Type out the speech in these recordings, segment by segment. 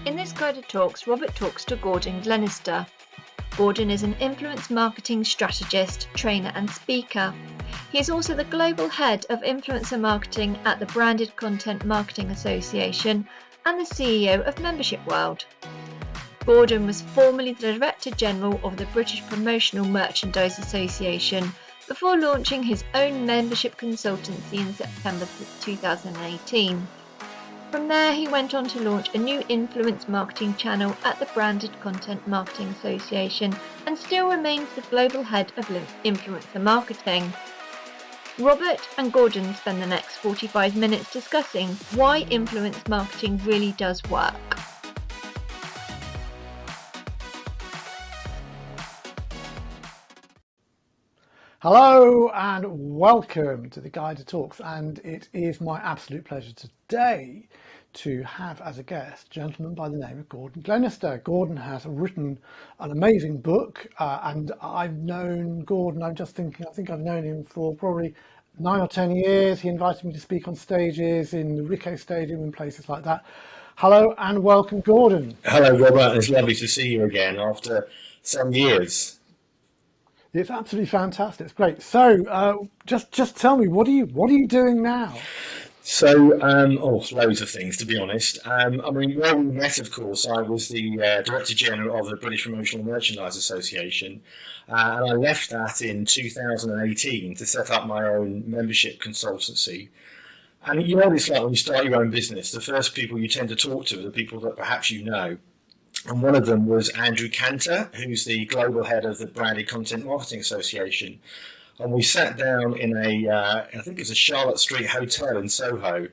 In this guided talks, Robert talks to Gordon Glenister. Gordon is an influence marketing strategist, trainer and speaker. He is also the global head of influencer marketing at the Branded Content Marketing Association and the CEO of Membership World. Gordon was formerly the Director General of the British Promotional Merchandise Association before launching his own membership consultancy in September 2018. From there, he went on to launch a new influence marketing channel at the Branded Content Marketing Association and still remains the global head of influencer marketing. Robert and Gordon spend the next 45 minutes discussing why influence marketing really does work. Hello and welcome to the GYDA Talks, and it is my absolute pleasure today to have as a guest a gentleman by the name of Gordon Glenister. Gordon has written an amazing book, and I've known Gordon, I think I've known him for probably 9 or 10 years. He invited me to speak on stages in the Ricoh Stadium and places like that. Hello and welcome, Gordon. Hello, Robert. It's lovely to see you again after some years. It's absolutely fantastic. It's great. So, just tell me, what are you doing now? So, loads of things, to be honest. Where we met, of course, I was the Director General of the British Promotional Merchandise Association, and I left that in 2018 to set up my own membership consultancy. And you know what it's like when you start your own business. The first people you tend to talk to are the people that perhaps you know. And one of them was Andrew Cantor, who's the global head of the Branded Content Marketing Association. And we sat down in I think it's a Charlotte Street hotel in Soho.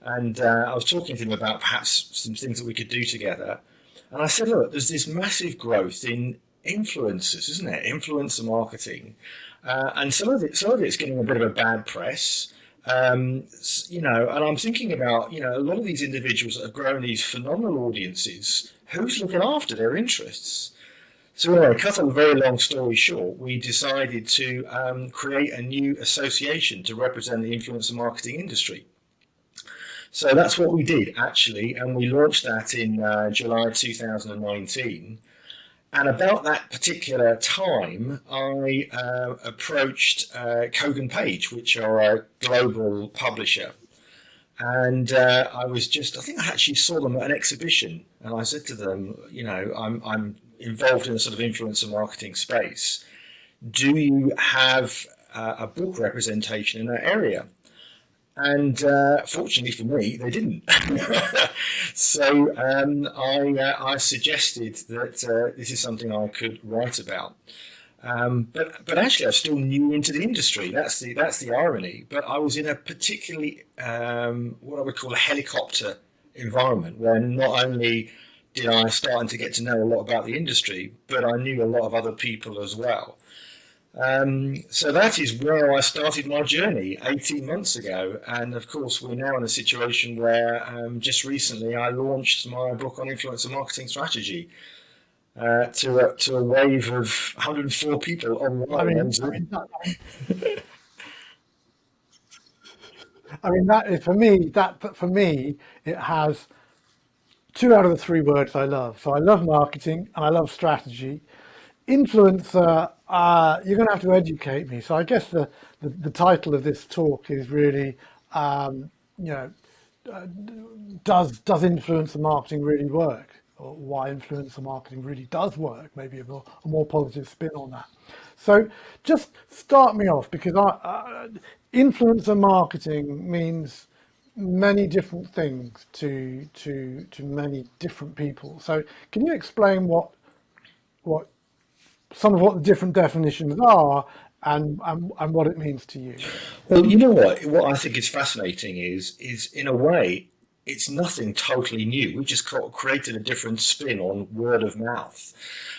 And I was talking to him about perhaps some things that we could do together. And I said, look, there's this massive growth in influencers, isn't it? Influencer marketing. And some of it's getting a bit of a bad press. And I'm thinking about, a lot of these individuals that have grown these phenomenal audiences, who's looking after their interests? So anyway, cut a very long story short, we decided to create a new association to represent the influencer marketing industry. So that's what we did, actually, and we launched that in July 2019. And about that particular time, I approached Kogan Page, which are a global publisher. And I think I actually saw them at an exhibition, and I said to them, I'm involved in a sort of influencer marketing space. Do you have a book representation in that area? And fortunately for me, they didn't. So I suggested that this is something I could write about. But actually, I was still new into the industry. That's the irony. But I was in a particularly what I would call a helicopter environment, where not only did I start to get to know a lot about the industry, but I knew a lot of other people as well. So that is where I started my journey 18 months ago. And of course, we're now in a situation where just recently I launched my book on influencer marketing strategy. To a wave of 104 people online. For me, it has 2 out of the 3 words I love. So I love marketing and I love strategy. Influencer, you're going to have to educate me. So I guess the title of this talk is really, does influencer marketing really work? Or why influencer marketing really does work, maybe a more positive spin on that. So just start me off, because influencer marketing means many different things to many different people. So can you explain what some of what the different definitions are and what it means to you? Well, you know what I think is fascinating is in a way, it's nothing totally new. We just created a different spin on word of mouth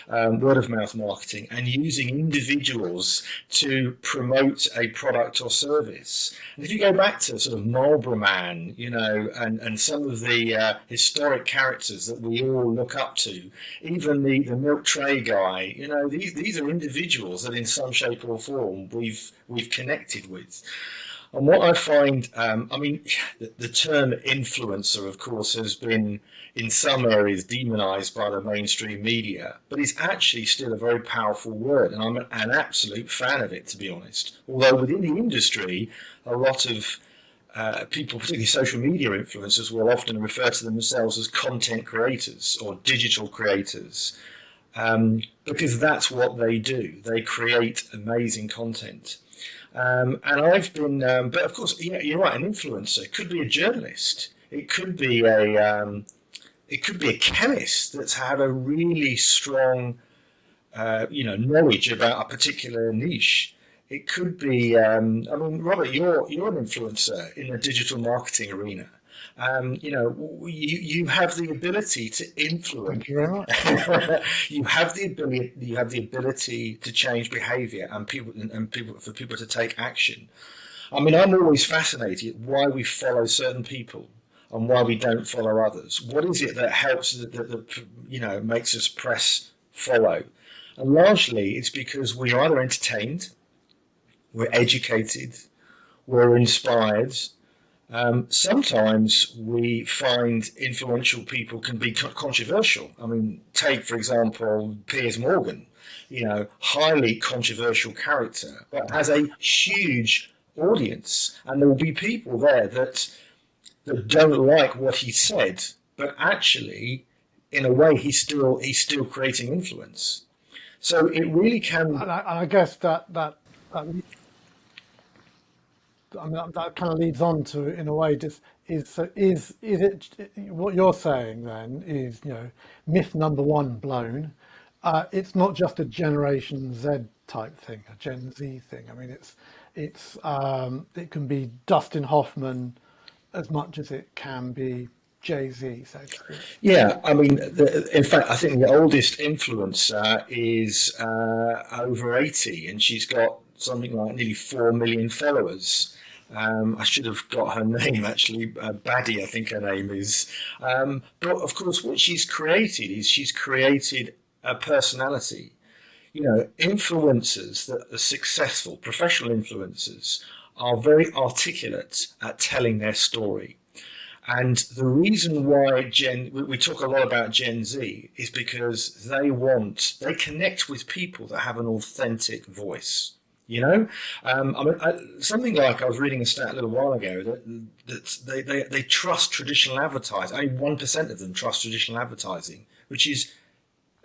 marketing, and using individuals to promote a product or service. And if you go back to sort of Marlboro Man, and some of the historic characters that we all look up to, even the milk tray guy, these are individuals that in some shape or form we've connected with. And what I find, the term influencer, of course, has been in some areas demonized by the mainstream media, but it's actually still a very powerful word, and I'm an absolute fan of it, to be honest. Although within the industry, a lot of people, particularly social media influencers, will often refer to themselves as content creators or digital creators, because that's what they do. They create amazing content. And I've been, but of course, you're right. An influencer, it could be a journalist. It could be a chemist that's had a really strong, knowledge about a particular niche. It could be, Robert, you're an influencer in the digital marketing arena. You have the ability to influence. Thank you very much. You have the ability to change behaviour and for people to take action. I mean, I'm always fascinated why we follow certain people and why we don't follow others. What is it that helps that makes us press follow? And largely, it's because we're either entertained, we're educated, we're inspired. Sometimes we find influential people can be controversial. I mean, take, for example, Piers Morgan, highly controversial character, but has a huge audience. And there will be people there that don't like what he said, but actually, in a way, he's still creating influence. So it really can. And I guess that kind of leads on to, in a way, just is it what you're saying then is, myth number one blown. It's not just a Generation Z type thing, a Gen Z thing. I mean, it can be Dustin Hoffman as much as it can be Jay-Z, so to speak. Yeah, I mean, in fact, I think the oldest influencer is over 80, and she's got something like nearly 4 million followers. I should have got her name, actually. Baddie, I think her name is. But of course, what she's created is she's created a personality. Influencers that are successful, professional influencers, are very articulate at telling their story. And the reason why we talk a lot about Gen Z is because they connect with people that have an authentic voice. Something like I was reading a stat a little while ago that they trust traditional advertising. Only 1% of them trust traditional advertising, which is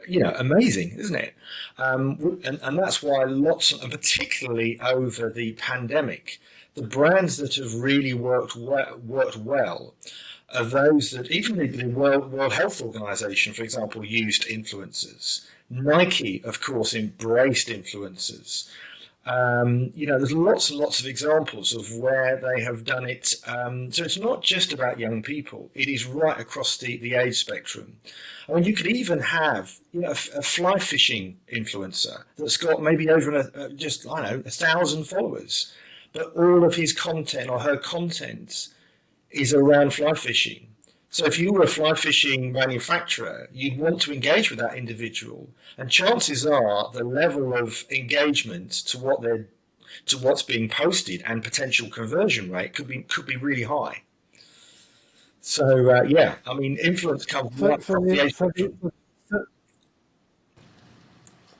amazing, isn't it? And that's why and particularly over the pandemic, the brands that have really worked well are those that even the World Health Organization, for example, used influencers. Nike, of course, embraced influencers. There's lots and lots of examples of where they have done it. So it's not just about young people. It is right across the age spectrum. I mean, you could even have, a fly fishing influencer that's got maybe over 1,000 followers, but all of his content or her content is around fly fishing. So if you were a fly fishing manufacturer, you'd want to engage with that individual, and chances are the level of engagement to what's being posted and potential conversion rate could be really high. So influence comes right from the age spectrum.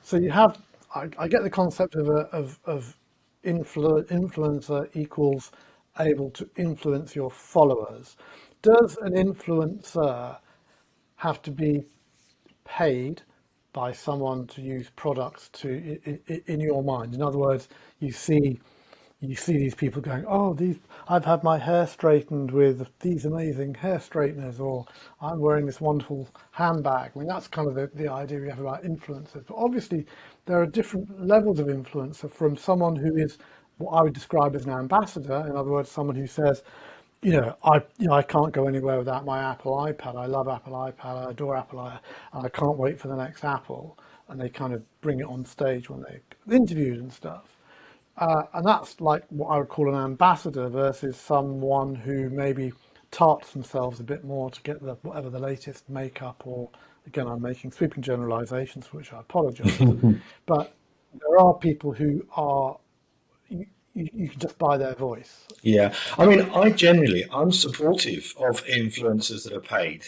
So you have, I get the concept of influencer equals able to influence your followers. Does an influencer have to be paid by someone to use products in your mind? In other words, you see these people going, I've had my hair straightened with these amazing hair straighteners, or I'm wearing this wonderful handbag. I mean, that's kind of the idea we have about influencers. But obviously, there are different levels of influencer, from someone who is what I would describe as an ambassador. In other words, someone who says, I can't go anywhere without my Apple iPad. I love Apple iPad. I adore Apple iPad. And I can't wait for the next Apple. And they kind of bring it on stage when they're interviewed and stuff. And that's like what I would call an ambassador versus someone who maybe tarts themselves a bit more to get whatever the latest makeup, or, again, I'm making sweeping generalizations, for which I apologize. But there are people who are, you can just buy their voice. Yeah, I mean, I'm supportive of influencers that are paid,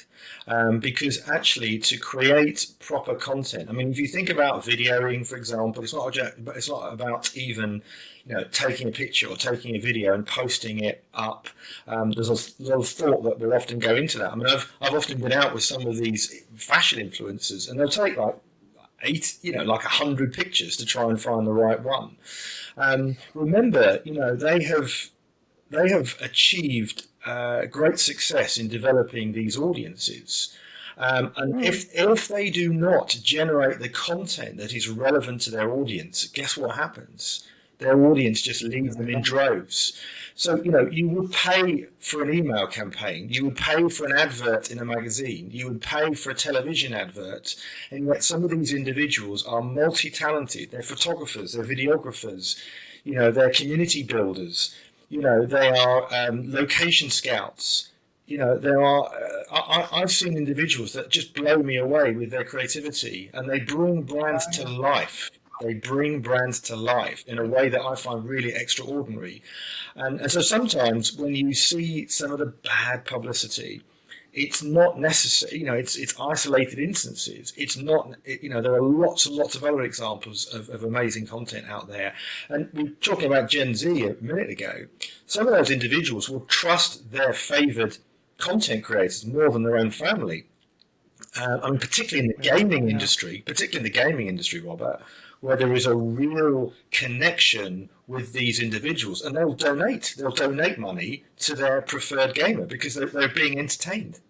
because actually to create proper content. I mean, if you think about videoing, for example, it's not about even, taking a picture or taking a video and posting it up. There's a lot of thought that will often go into that. I mean, I've often been out with some of these fashion influencers, and they'll take like 100 pictures to try and find the right one. Remember, they have achieved great success in developing these audiences. And if they do not generate the content that is relevant to their audience, guess what happens? Their audience just leaves them in droves. So, you would pay for an email campaign, you would pay for an advert in a magazine, you would pay for a television advert, and yet some of these individuals are multi-talented. They're photographers, they're videographers, they're community builders, they are location scouts. I've seen individuals that just blow me away with their creativity, and they bring brands to life. They bring brands to life in a way that I find really extraordinary. And so sometimes when you see some of the bad publicity, it's not necessary, it's isolated instances. It's not, there are lots and lots of other examples of amazing content out there. And we were talking about Gen Z a minute ago. Some of those individuals will trust their favored content creators more than their own family. I mean, particularly in the gaming industry, Robert, where there is a real connection with these individuals, and they'll donate money to their preferred gamer because they're being entertained.